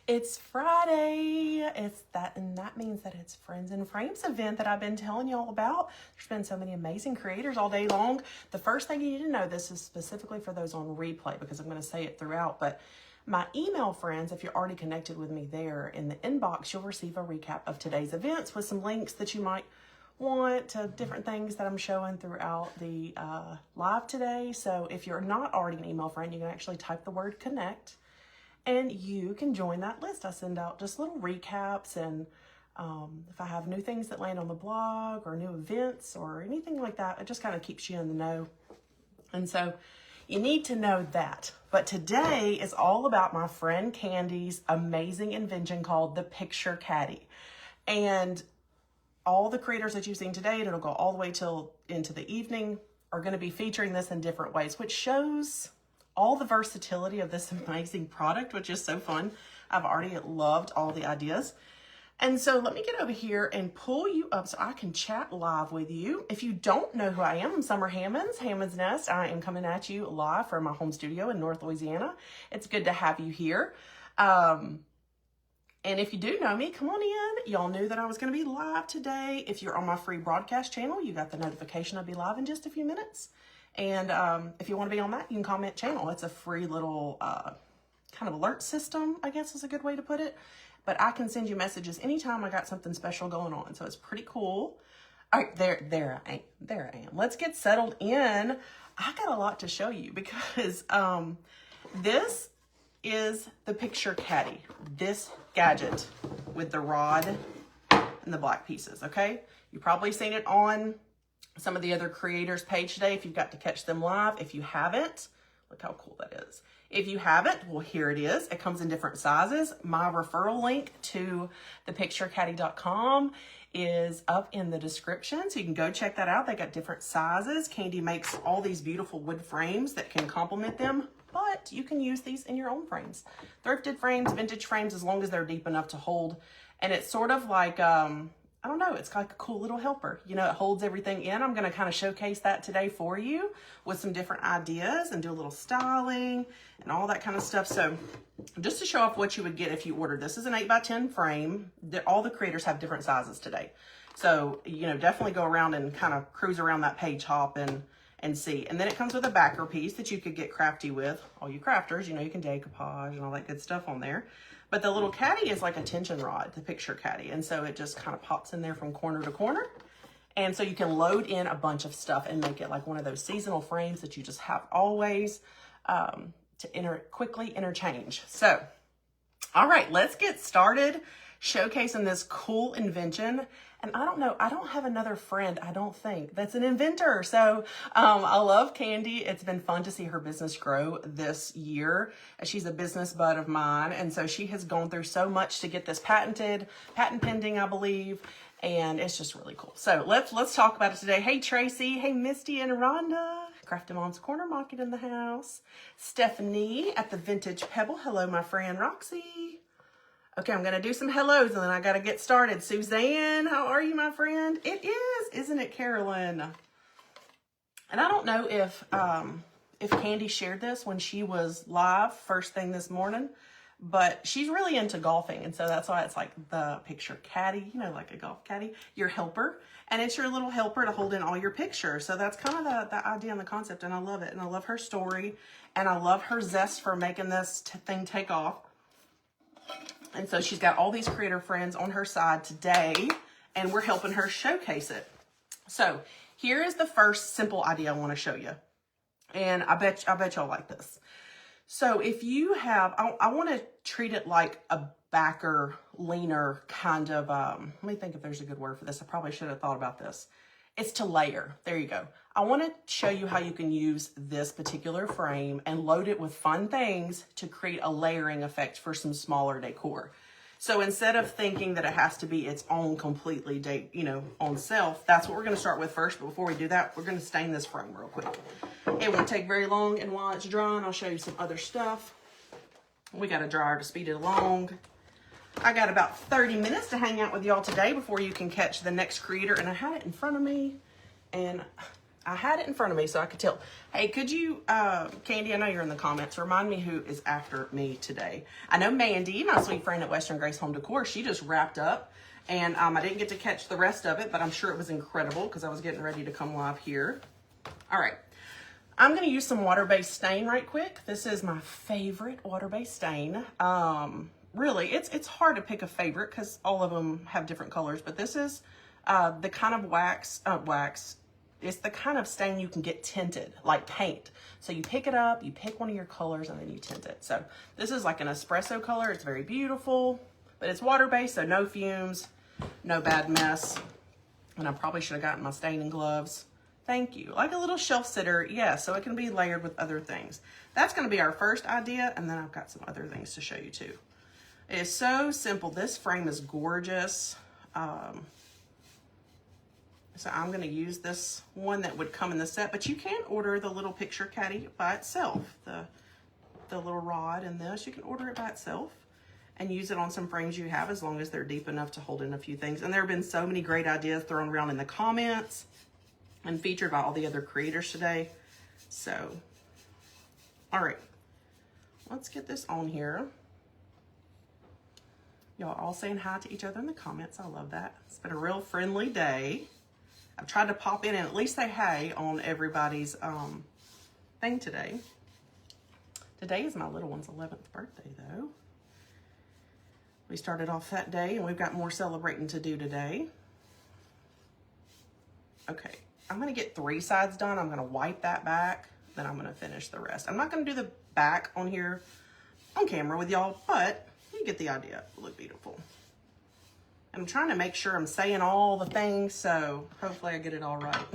It's Friday. And that means that it's Friends and Frames event that I've been telling y'all about. There's been so many amazing creators all day long. The first thing you need to know, this is specifically for those on replay because I'm going to say it throughout, but my email friends, if you're already connected with me there in the inbox, you'll receive a recap of today's events with some links that you might want to different things that I'm showing throughout the live today. So if you're not already an email friend, you can actually type the word connect and you can join that list. I send out just little recaps, and if I have new things that land on the blog or new events or anything like that, it just kind of keeps you in the know. And so you need to know that. But today is all about my friend Candy's amazing invention called the Picture Caddy. And all the creators that you've seen today, and it'll go all the way till into the evening, are going to be featuring this in different ways, which shows all the versatility of this amazing product, which is so fun. I've already loved all the ideas. And so let me get over here and pull you up so I can chat live with you. If you don't know who I am, I'm Summer Hammonds, Hammond's Nest. I am coming at you live from my home studio in North Louisiana. It's good to have you here. And if you do know me, come on in. Y'all knew that I was going to be live today. If you're on my free broadcast channel, you got the notification I'll be live in just a few minutes. And if you want to be on that, you can comment channel. It's a free little kind of alert system, I guess is a good way to put it. But I can send you messages anytime I got something special going on. So it's pretty cool. All right, there I am. Let's get settled in. I got a lot to show you because this is the Picture Caddy. This gadget with the rod and the black pieces, okay? You've probably seen it on some of the other creators' page today if you've got to catch them live. If you haven't, look how cool that is. If you haven't, well, here it is. It comes in different sizes. My referral link to thepicturecaddy.com is up in the description, so you can go check that out. They got different sizes. Candy makes all these beautiful wood frames that can complement them, but you can use these in your own frames. Thrifted frames, vintage frames, as long as they're deep enough to hold. And it's sort of like, I don't know, it's like a cool little helper. You know, it holds everything in. I'm going to kind of showcase that today for you with some different ideas and do a little styling and all that kind of stuff. So just to show off what you would get if you ordered, this is an 8x10 frame. All the creators have different sizes today. So, you know, definitely go around and kind of cruise around that page hop and see. And then it comes with a backer piece that you could get crafty with. All you crafters, you know, you can decoupage and all that good stuff on there. But the little caddy is like a tension rod, the Picture Caddy. And so it just kind of pops in there from corner to corner. And so you can load in a bunch of stuff and make it like one of those seasonal frames that you just have always to quickly interchange. So, all right, let's get started showcasing this cool invention. And I don't know, I don't have another friend, I don't think, that's an inventor. So I love Candy. It's been fun to see her business grow this year. She's a business bud of mine. And so she has gone through so much to get this patent pending, I believe. And it's just really cool. So let's talk about it today. Hey, Tracy. Hey, Misty and Rhonda. Crafty Mom's Corner Market in the house. Stephanie at the Vintage Pebble. Hello, my friend Roxy. Okay, I'm going to do some hellos and then I got to get started. Suzanne, how are you, my friend? It is, isn't it, Carolyn? And I don't know if Candy shared this when she was live first thing this morning, but she's really into golfing. And so that's why it's like the Picture Caddy, you know, like a golf caddy, your helper. And it's your little helper to hold in all your pictures. So that's kind of the idea and the concept. And I love it. And I love her story. And I love her zest for making this thing take off. And so she's got all these creator friends on her side today, and we're helping her showcase it. So here is the first simple idea I want to show you. And I bet y'all like this. So if you have, I want to treat it like a backer, leaner kind of, let me think if there's a good word for this. I probably should have thought about this. It's to layer. There you go. I want to show you how you can use this particular frame and load it with fun things to create a layering effect for some smaller decor. So instead of thinking that it has to be its own completely, on self, that's what we're going to start with first. But before we do that, we're going to stain this frame real quick. It won't take very long, and while it's drying, I'll show you some other stuff. We got a dryer to speed it along. I got about 30 minutes to hang out with y'all today before you can catch the next creator, and I had it in front of me, and I had it in front of me so I could tell. Hey, could you, Candy, I know you're in the comments, remind me who is after me today. I know Mandy, my sweet friend at Western Grace Home Decor, she just wrapped up. And I didn't get to catch the rest of it, but I'm sure it was incredible because I was getting ready to come live here. All right. I'm going to use some water-based stain right quick. This is my favorite water-based stain. Really, it's hard to pick a favorite because all of them have different colors, but this is the kind of wax, it's the kind of stain you can get tinted, like paint. So you pick it up, you pick one of your colors, and then you tint it. So this is like an espresso color. It's very beautiful, but it's water-based, so no fumes, no bad mess. And I probably should have gotten my staining gloves. Thank you. Like a little shelf sitter, yeah, so it can be layered with other things. That's gonna be our first idea, and then I've got some other things to show you too. It is so simple. This frame is gorgeous. So I'm gonna use this one that would come in the set, but you can order the little picture caddy by itself. The little rod in this, you can order it by itself and use it on some frames you have as long as they're deep enough to hold in a few things. And there have been so many great ideas thrown around in the comments and featured by all the other creators today. So, all right, let's get this on here. Y'all all saying hi to each other in the comments. I love that. It's been a real friendly day. I've tried to pop in and at least say hey on everybody's thing today. Today is my little one's 11th birthday though. We started off that day and we've got more celebrating to do today. Okay, I'm gonna get 3 sides done. I'm gonna wipe that back, then I'm gonna finish the rest. I'm not gonna do the back on here on camera with y'all, but you get the idea. It'll look beautiful. I'm trying to make sure I'm saying all the things, so hopefully I get it all right.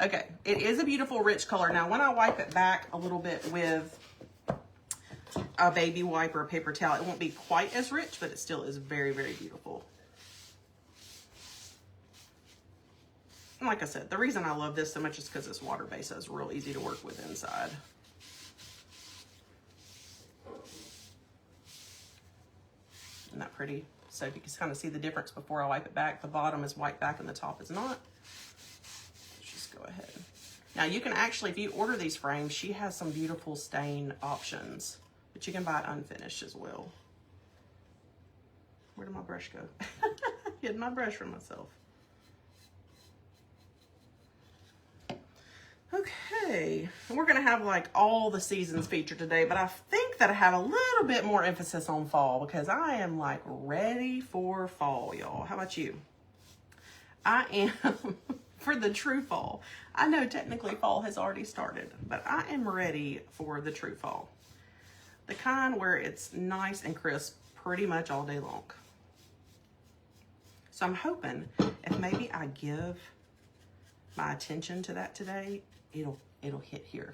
Okay, it is a beautiful rich color. Now, when I wipe it back a little bit with a baby wipe or a paper towel, it won't be quite as rich, but it still is very, very beautiful. And like I said, the reason I love this so much is because it's water-based, so it's real easy to work with inside. Isn't that pretty? So you can kind of see the difference before I wipe it back. The bottom is wiped back and the top is not. Let's just go ahead. Now you can actually, if you order these frames, she has some beautiful stain options, but you can buy it unfinished as well. Where did my brush go? Hid my brush from myself. Okay, and we're gonna have like all the seasons featured today, but I think that I have a little bit more emphasis on fall because I am like ready for fall, y'all. How about you? I am for the true fall. I know technically fall has already started, but I am ready for the true fall. The kind where it's nice and crisp pretty much all day long. So I'm hoping if maybe I give my attention to that today, it'll hit here.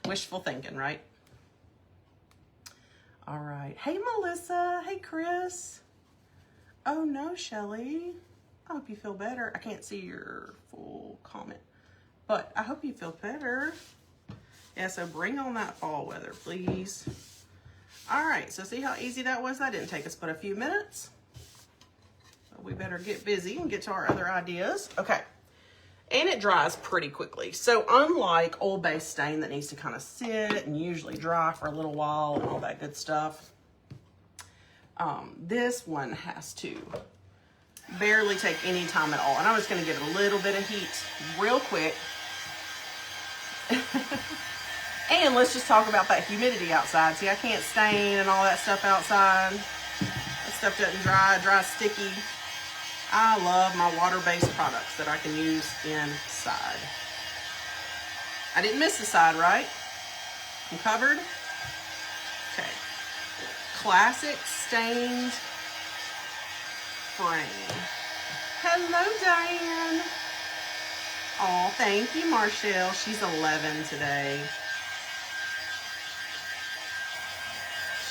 Wishful thinking, right? All right. Hey, Melissa. Hey, Chris. Oh, no, Shelly. I hope you feel better. I can't see your full comment, but I hope you feel better. Yeah, so bring on that fall weather, please. All right, so see how easy that was? That didn't take us but a few minutes. So we better get busy and get to our other ideas. Okay. And it dries pretty quickly. So unlike oil-based stain that needs to kind of sit and usually dry for a little while and all that good stuff, this one has to barely take any time at all. And I'm just gonna give it a little bit of heat real quick. And let's just talk about that humidity outside. See, I can't stain and all that stuff outside. That stuff doesn't dry, it dries sticky. I love my water-based products that I can use inside. I didn't miss the side, right? I'm covered. Okay. Classic stained frame. Hello, Diane. Oh, thank you, Marshall. She's 11 today.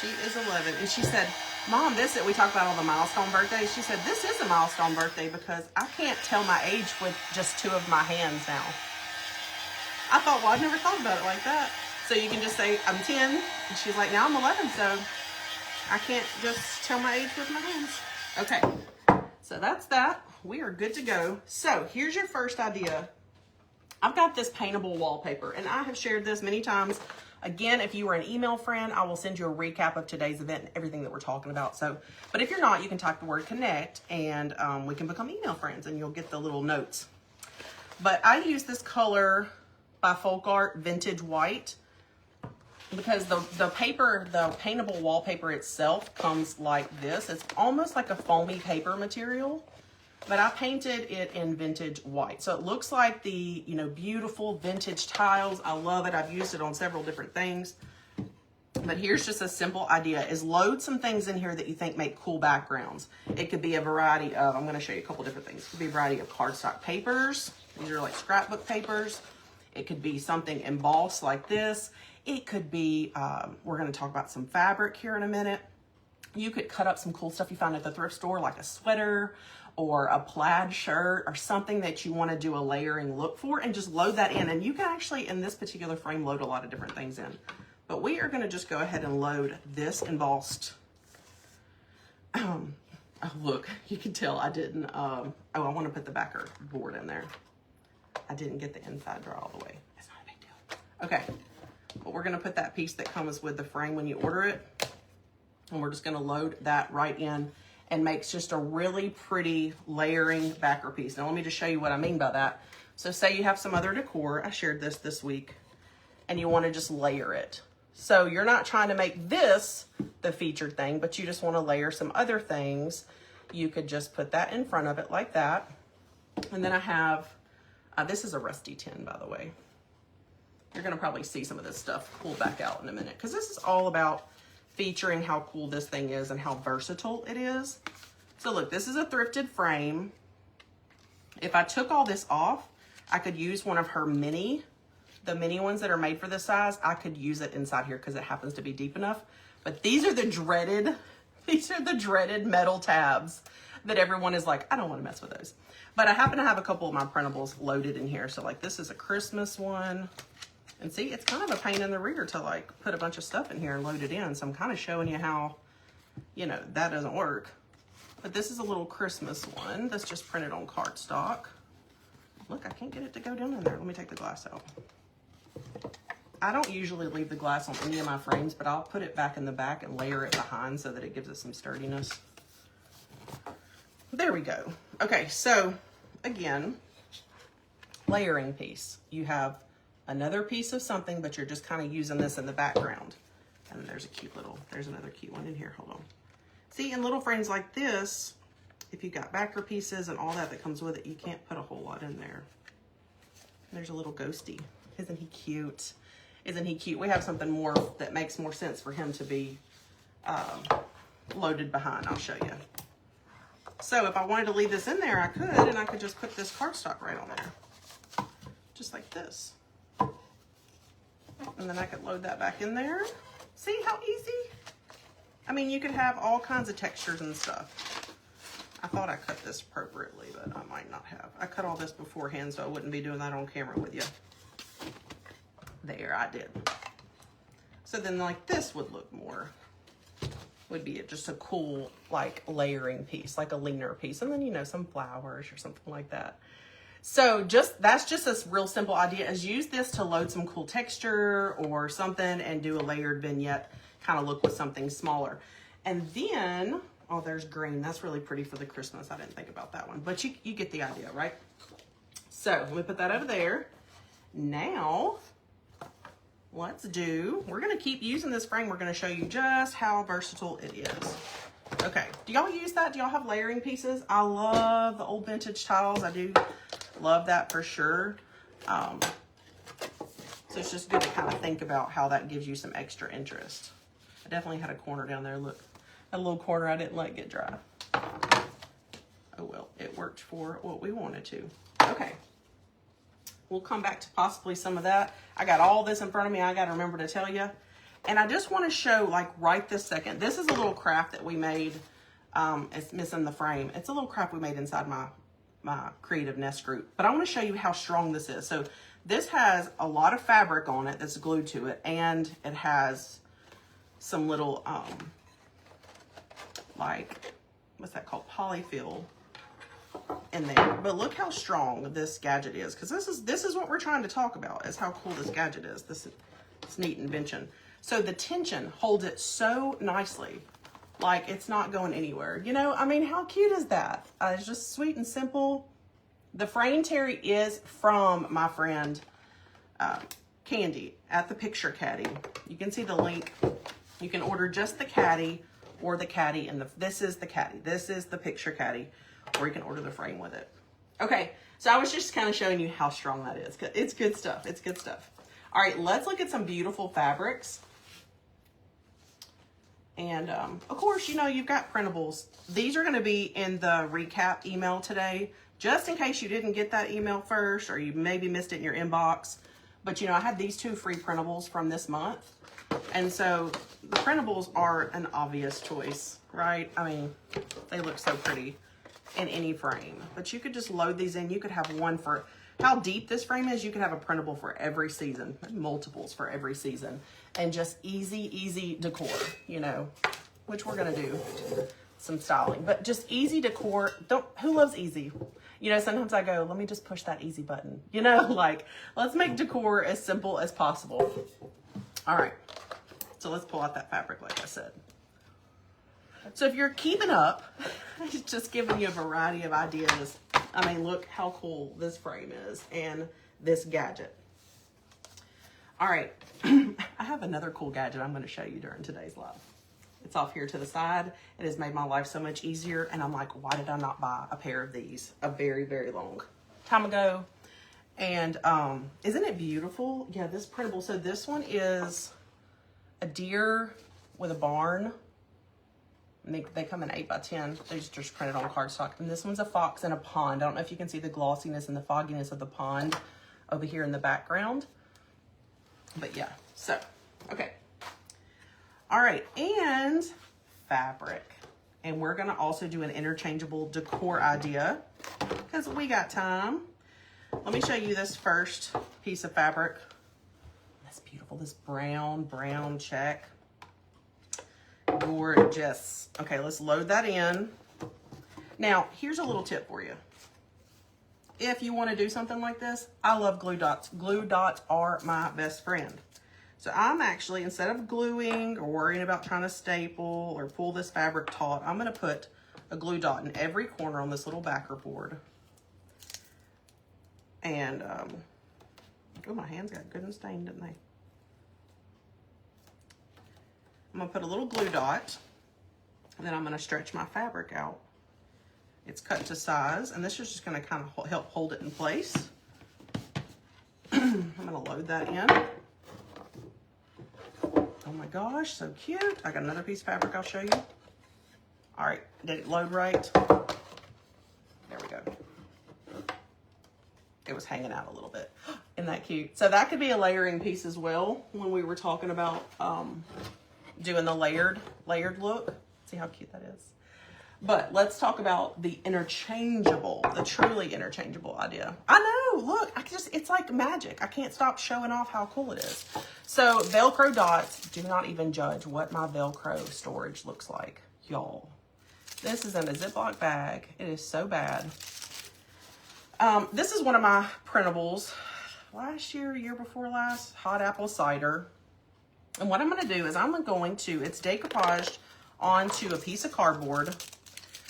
She is 11, and she said, Mom, we talk about all the milestone birthdays. She said, this is a milestone birthday because I can't tell my age with just 2 of my hands now. I thought, well, I've never thought about it like that. So you can just say, I'm 10. And she's like, now I'm 11, so I can't just tell my age with my hands. Okay, so that's that. we are good to go. So here's your first idea. I've got this paintable wallpaper, and I have shared this many times. Again, if you are an email friend, I will send you a recap of today's event and everything that we're talking about. So, but if you're not, you can type the word connect, and we can become email friends, and you'll get the little notes. But I use this color by Folk Art, Vintage White, because the paper, the paintable wallpaper itself comes like this. It's almost like a foamy paper material, but I painted it in Vintage White. So it looks like the, you know, beautiful vintage tiles. I love it. I've used it on several different things. But here's just a simple idea, is load some things in here that you think make cool backgrounds. It could be a variety of, I'm gonna show you a couple different things. It could be a variety of cardstock papers. These are like scrapbook papers. It could be something embossed like this. It could be, we're gonna talk about some fabric here in a minute. You could cut up some cool stuff you find at the thrift store, like a sweater or a plaid shirt or something that you want to do a layering look for, and just load that in. And you can actually, in this particular frame, load a lot of different things in. But we are going to just go ahead and load this embossed. Oh, look, you can tell I didn't, oh, I want to put the backer board in there. I didn't get the inside drawer all the way. It's not a big deal. Okay, but we're going to put that piece that comes with the frame when you order it. And we're just going to load that right in, and makes just a really pretty layering backer piece. Now let me just show you what I mean by that. So say you have some other decor, I shared this week, and you want to just layer it. So you're not trying to make this the featured thing, but you just want to layer some other things. You could just put that in front of it like that. And then I have, this is a rusty tin, by the way. You're going to probably see some of this stuff pulled back out in a minute, because this is all about featuring how cool this thing is and how versatile it is. So look, this is a thrifted frame. If I took all this off, I could use one of her the mini ones that are made for this size. I could use it inside here because it happens to be deep enough. But these are the dreaded metal tabs that everyone is like, I don't want to mess with those. But I happen to have a couple of my printables loaded in here. So like this is a Christmas one. And see, it's kind of a pain in the rear to like put a bunch of stuff in here and load it in. So I'm kind of showing you how, you know, that doesn't work. But this is a little Christmas one that's just printed on cardstock. Look, I can't get it to go down in there. Let me take the glass out. I don't usually leave the glass on any of my frames, but I'll put it back in the back and layer it behind so that it gives it some sturdiness. There we go. Okay, so again, layering piece. You have another piece of something, but you're just kind of using this in the background. And there's another cute one in here. Hold on. See, in little frames like this, if you've got backer pieces and all that comes with it, you can't put a whole lot in there. There's a little ghosty. Isn't he cute? Isn't he cute? We have something more that makes more sense for him to be loaded behind. I'll show you. So if I wanted to leave this in there, I could, and I could just put this cardstock right on there. Just like this. And then I could load that back in there. See how easy? I mean, you could have all kinds of textures and stuff. I thought I cut this appropriately, but I might not have. I cut all this beforehand, so I wouldn't be doing that on camera with you. There, I did. So then like this would look more, would be just a cool like layering piece, like a leaner piece. And then, you know, some flowers or something like that. So that's just a real simple idea, is use this to load some cool texture or something and do a layered vignette kind of look with something smaller. And then, oh, there's green. That's really pretty for the Christmas. I didn't think about that one, but you get the idea, right? So let me put that over there. Now, we're going to keep using this frame. We're going to show you just how versatile it is. Okay, do y'all use that? Do y'all have layering pieces? I love the old vintage tiles. I do love that for sure. So it's just good to kind of think about how that gives you some extra interest. I definitely had a corner down there. Look, a little corner I didn't let get dry. Oh well, it worked for what we wanted to. Okay. We'll come back to possibly some of that. I got all this in front of me. I got to remember to tell you. And I just want to show, like, right this second. This is a little craft that we made. It's missing the frame. It's a little craft we made inside my Creative Nest group. But I want to show you how strong this is. So this has a lot of fabric on it that's glued to it. And it has some little, like, what's that called? Polyfill in there. But look how strong this gadget is, because this is what we're trying to talk about, is how cool this gadget is, this neat invention. So the tension holds it so nicely, like it's not going anywhere. You know, I mean, how cute is that? It's just sweet and simple. The frame, Terry, is from my friend Candy at the Picture Caddy. You can see the link. You can order just the caddy or the caddy, and this is the caddy. This is the Picture Caddy, or you can order the frame with it. Okay, so I was just kind of showing you how strong that is. It's good stuff. It's good stuff. All right, let's look at some beautiful fabrics. And of course, you know, you've got printables. These are going to be in the recap email today, just in case you didn't get that email first, or you maybe missed it in your inbox. But you know, I had these 2 free printables from this month. And so the printables are an obvious choice, right? I mean, they look so pretty in any frame. But you could just load these in. You could have one for how deep this frame is. You could have a printable for every season, multiples for every season. And just easy decor, you know, which we're going to do some styling. But just easy decor. Who loves easy? You know, sometimes I go, let me just push that easy button. You know, like, let's make decor as simple as possible. All right. So let's pull out that fabric, like I said. So if you're keeping up, it's just giving you a variety of ideas. I mean, look how cool this frame is and this gadget. All right. I have another cool gadget I'm going to show you during today's live. It's off here to the side. It has made my life so much easier. And I'm like, why did I not buy a pair of these a very, very long time ago? And isn't it beautiful? Yeah, this printable. So this one is a deer with a barn. And they come in 8x10. They're just printed on cardstock. And this one's a fox and a pond. I don't know if you can see the glossiness and the fogginess of the pond over here in the background. But yeah, so, okay. All right, and fabric. And we're gonna also do an interchangeable decor idea because we got time. Let me show you this first piece of fabric. That's beautiful, this brown check. Gorgeous. Okay, let's load that in. Now, here's a little tip for you. If you want to do something like this, I love glue dots. Glue dots are my best friend. So I'm actually, instead of gluing or worrying about trying to staple or pull this fabric taut, I'm going to put a glue dot in every corner on this little backer board. And, oh, my hands got good and stained, didn't they? I'm going to put a little glue dot, and then I'm going to stretch my fabric out. It's cut to size, and this is just going to kind of help hold it in place. I'm going to load that in. Oh my gosh, so cute. I got another piece of fabric I'll show you. All right, did it load right? There we go. It was hanging out a little bit. Isn't that cute? So that could be a layering piece as well when we were talking about doing the layered look. See how cute that is? But let's talk about the interchangeable, the truly interchangeable idea. I know, look, it's like magic. I can't stop showing off how cool it is. So Velcro dots, do not even judge what my Velcro storage looks like, y'all. This is in a Ziploc bag. It is so bad. This is one of my printables. Last year before last, hot apple cider. And what I'm gonna do is it's decoupaged onto a piece of cardboard.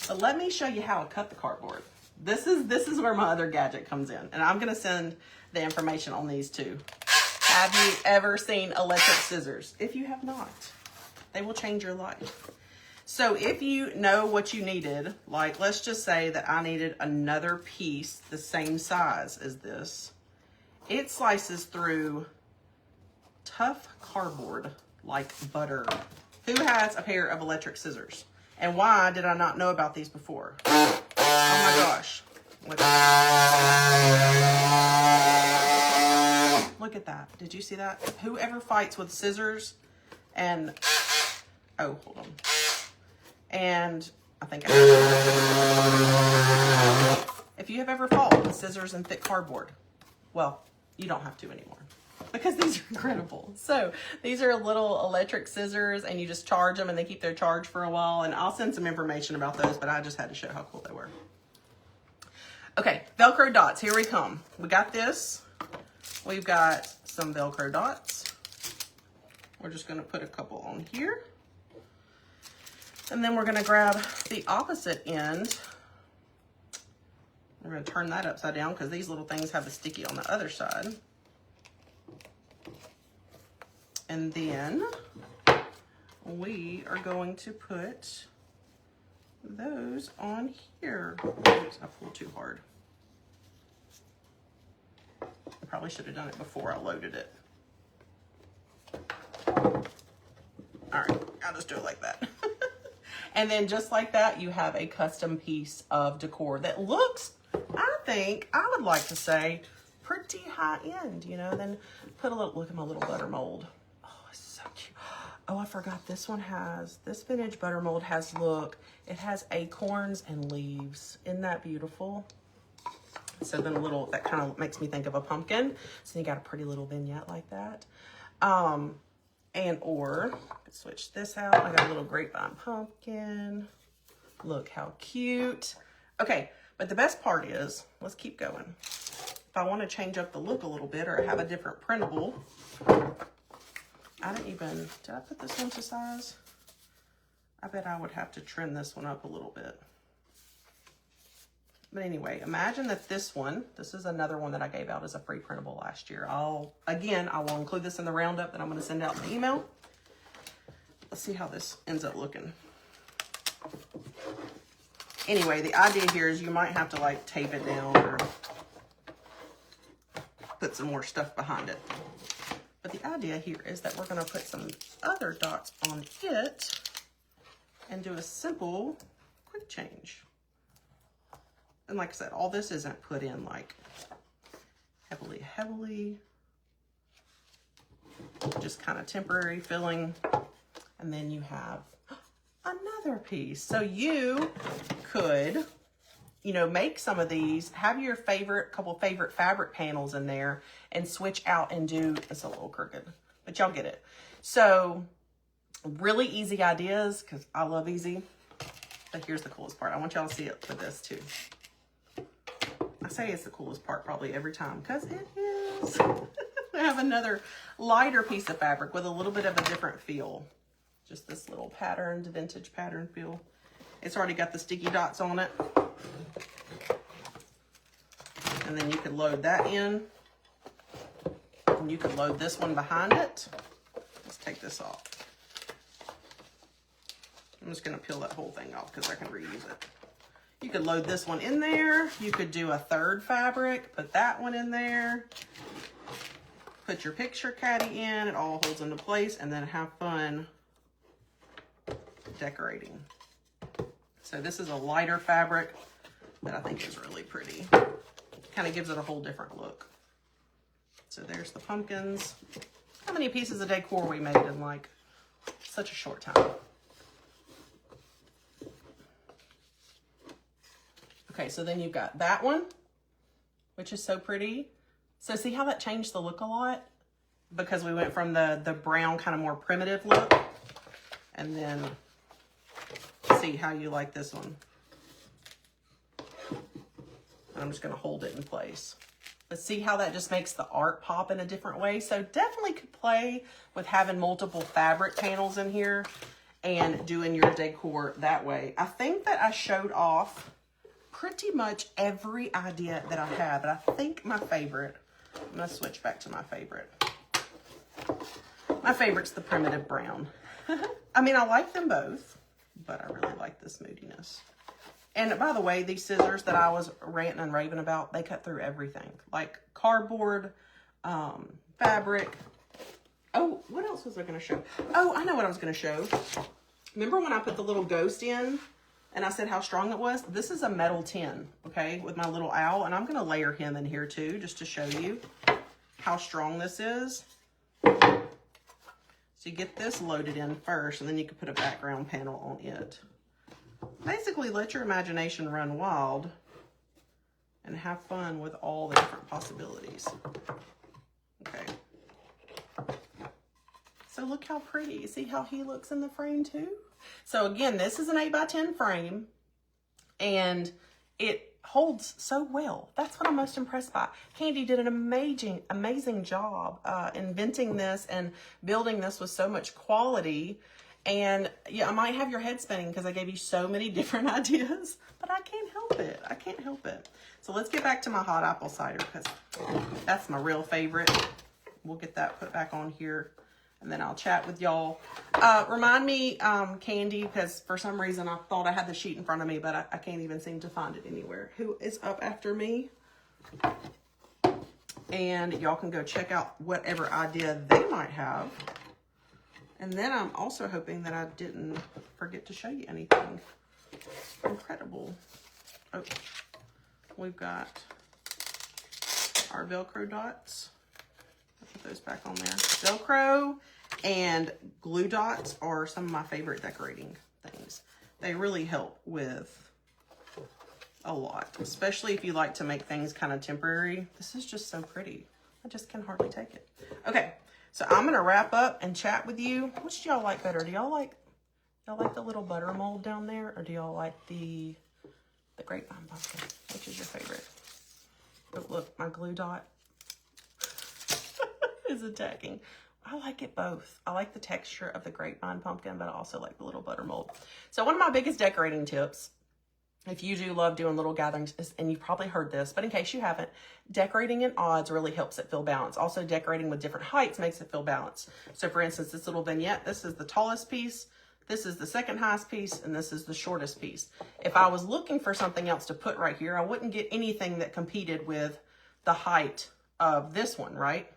But let me show you how I cut the cardboard. This is where my other gadget comes in. And I'm going to send the information on these two. Have you ever seen electric scissors? If you have not, they will change your life. So if you know what you needed, like let's just say that I needed another piece the same size as this. It slices through tough cardboard like butter. Who has a pair of electric scissors? And why did I not know about these before? Oh my gosh. Look at that. Did you see that? Whoever fights with scissors and, oh, hold on. And I think if you have ever fought with scissors and thick cardboard, well, you don't have to anymore. Because these are incredible. So these are little electric scissors and you just charge them and they keep their charge for a while. And I'll send some information about those, but I just had to show how cool they were. Okay, Velcro dots, here we come. We got this. We've got some Velcro dots. We're just gonna put a couple on here. And then we're gonna grab the opposite end. We're gonna turn that upside down because these little things have a sticky on the other side. And then we are going to put those on here. Oops, I pulled too hard. I probably should have done it before I loaded it. All right, I'll just do it like that. And then just like that, you have a custom piece of decor that looks, I think, I would like to say, pretty high end, you know. Then put a little, look at my little butter mold. Oh, it's so cute. Oh, I forgot this one has, this vintage butter mold has, look, it has acorns and leaves. Isn't that beautiful? So then a little, that kind of makes me think of a pumpkin. So you got a pretty little vignette like that. Or switch this out. I got a little grapevine pumpkin. Look how cute. Okay, but the best part is, let's keep going. If I want to change up the look a little bit or have a different printable, I didn't even, did I put this one to size? I bet I would have to trim this one up a little bit. But anyway, imagine that this one, this is another one that I gave out as a free printable last year. I will include this in the roundup that I'm going to send out in the email. Let's see how this ends up looking. Anyway, the idea here is you might have to like tape it down or put some more stuff behind it. But the idea here is that we're going to put some other dots on it and do a simple quick change. And like I said, all this isn't put in like heavily, just kind of temporary filling. And then you have another piece. So you could, you know, make some of these, have your couple favorite fabric panels in there and switch out and do, it's a little crooked, but y'all get it. So really easy ideas, because I love easy. But here's the coolest part. I want y'all to see it for this too. I say it's the coolest part probably every time, because it is. I have another lighter piece of fabric with a little bit of a different feel. Just this little patterned, vintage pattern feel. It's already got the sticky dots on it. And then you can load that in. And you can load this one behind it. Let's take this off. I'm just gonna peel that whole thing off because I can reuse it. You could load this one in there. You could do a third fabric, put that one in there. Put your picture caddy in, it all holds into place, and then have fun decorating. So this is a lighter fabric that I think is really pretty. Kind of gives it a whole different look. So there's the pumpkins. How many pieces of decor we made in like such a short time. Okay, so then you've got that one, which is so pretty. So see how that changed the look a lot? Because we went from the brown kind of more primitive look. And then see how you like this one. And I'm just gonna hold it in place. But see how that just makes the art pop in a different way? So definitely could play with having multiple fabric panels in here and doing your decor that way. I think that I showed off pretty much every idea that I have, but I think my favorite, I'm gonna switch back to my favorite. My favorite's the primitive brown. I mean, I like them both, but I really like this moodiness. And by the way, these scissors that I was ranting and raving about, they cut through everything. Like cardboard, fabric. Oh, what else was I gonna show? Oh, I know what I was gonna show. Remember when I put the little ghost in and I said how strong it was? This is a metal tin, okay, with my little owl. And I'm gonna layer him in here too, just to show you how strong this is. So you get this loaded in first, and then you can put a background panel on it. Basically, let your imagination run wild and have fun with all the different possibilities. Okay. So look how pretty. See how he looks in the frame too? So again, this is an 8x10 frame, and it holds so well. That's what I'm most impressed by. Candy did an amazing job inventing this and building this with so much quality. And yeah, I might have your head spinning because I gave you so many different ideas, but I can't help it. I can't help it. So let's get back to my hot apple cider because that's my real favorite. We'll get that put back on here and then I'll chat with y'all. Remind me, Candy, because for some reason I thought I had the sheet in front of me, but I can't even seem to find it anywhere. Who is up after me? And y'all can go check out whatever idea they might have. And then I'm also hoping that I didn't forget to show you anything incredible. Oh, we've got our Velcro dots. I'll put those back on there. Velcro and glue dots are some of my favorite decorating things. They really help with a lot, especially if you like to make things kind of temporary. This is just so pretty. I just can hardly take it. Okay. So I'm going to wrap up and chat with you. Which do y'all like better? Do y'all like the little butter mold down there? Or do y'all like the grapevine pumpkin? Which is your favorite? Oh, look, my glue dot is attacking. I like it both. I like the texture of the grapevine pumpkin, but I also like the little butter mold. So one of my biggest decorating tips, if you do love doing little gatherings, and you've probably heard this, but in case you haven't, decorating in odds really helps it feel balanced. Also, decorating with different heights makes it feel balanced. So for instance, this little vignette, this is the tallest piece, this is the second highest piece, and this is the shortest piece. If I was looking for something else to put right here, I wouldn't get anything that competed with the height of this one, right?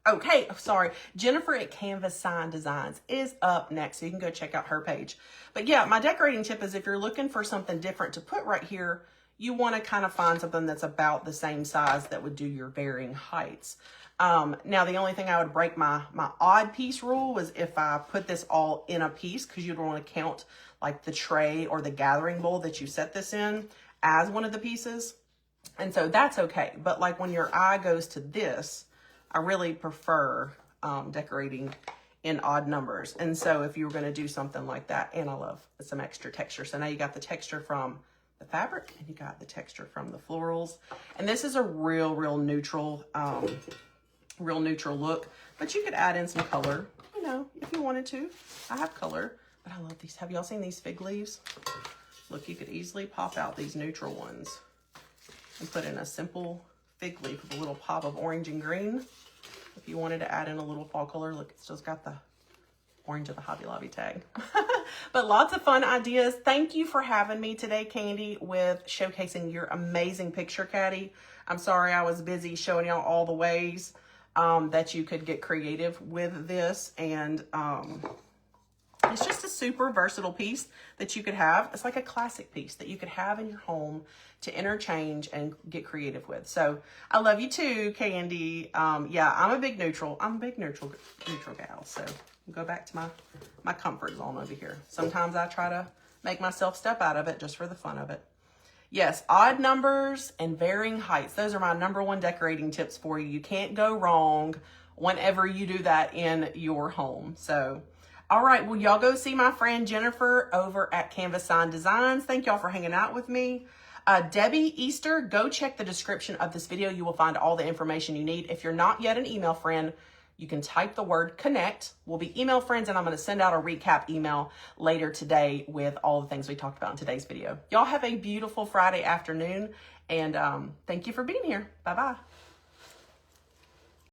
Okay, sorry. Jennifer at Canvas Sign Designs is up next, so you can go check out her page. But yeah, my decorating tip is if you're looking for something different to put right here, you want to kind of find something that's about the same size that would do your varying heights. Now, the only thing I would break my odd piece rule was if I put this all in a piece, because you'd want to count like the tray or the gathering bowl that you set this in as one of the pieces. And so that's okay. But like when your eye goes to this, I really prefer decorating in odd numbers. And so if you were going to do something like that, and I love some extra texture. So now you got the texture from the fabric and you got the texture from the florals. And this is a real neutral look, but you could add in some color, you know, if you wanted to. I have color, but I love these. Have y'all seen these fig leaves? Look, you could easily pop out these neutral ones and put in a simple fig leaf with a little pop of orange and green. If you wanted to add in a little fall color, look, it's just got the orange of the Hobby Lobby tag. But lots of fun ideas. Thank you for having me today, Candy, with showcasing your amazing picture caddy. I'm sorry I was busy showing y'all all the ways that you could get creative with this. And it's just a super versatile piece that you could have. It's like a classic piece that you could have in your home to interchange and get creative with. So I love you too, Candy. Yeah, I'm a big neutral gal. So go back to my comfort zone over here. Sometimes I try to make myself step out of it just for the fun of it. Yes, odd numbers and varying heights. Those are my #1 decorating tips for you. You can't go wrong whenever you do that in your home. So, all right, well, y'all go see my friend Jennifer over at Canvas Sign Designs. Thank y'all for hanging out with me. Debbie Easter, go check the description of this video. You will find all the information you need. If you're not yet an email friend, you can type the word connect. We'll be email friends, and I'm going to send out a recap email later today with all the things we talked about in today's video. Y'all have a beautiful Friday afternoon, and thank you for being here. Bye-bye.